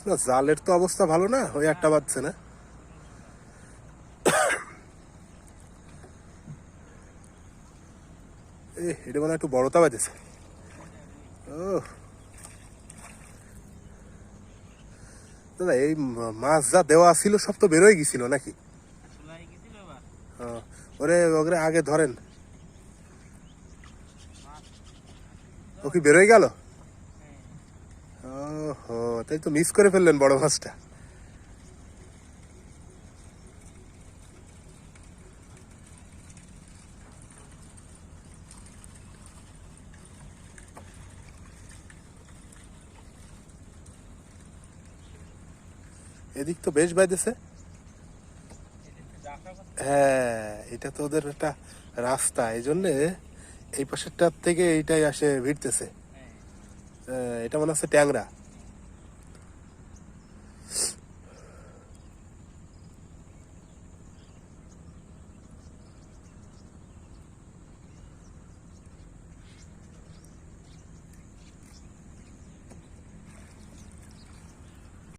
না, জালের তো অবস্থা ভালো না, ওই একটা বাজছে না। এটা মানে একটু বড়তা বাজেছে। ও দাদা, এই মাছ যা দেওয়া ছিল সব তো বেরোয় গেছিল নাকি? ওরে ওরে আগে ধরেন, ও কি বেরোয় গেল? ওহো, তাই তো মিস করে ফেললেন বড় মাছটা। এদিক তো বেশ বাইতেছে। হ্যাঁ, এটা তো ওদের একটা রাস্তা, এই জন্যে এই পাশেরটার থেকে এইটাই আসে ভিড়তেছে। এটা মনে হচ্ছে ট্যাংরা।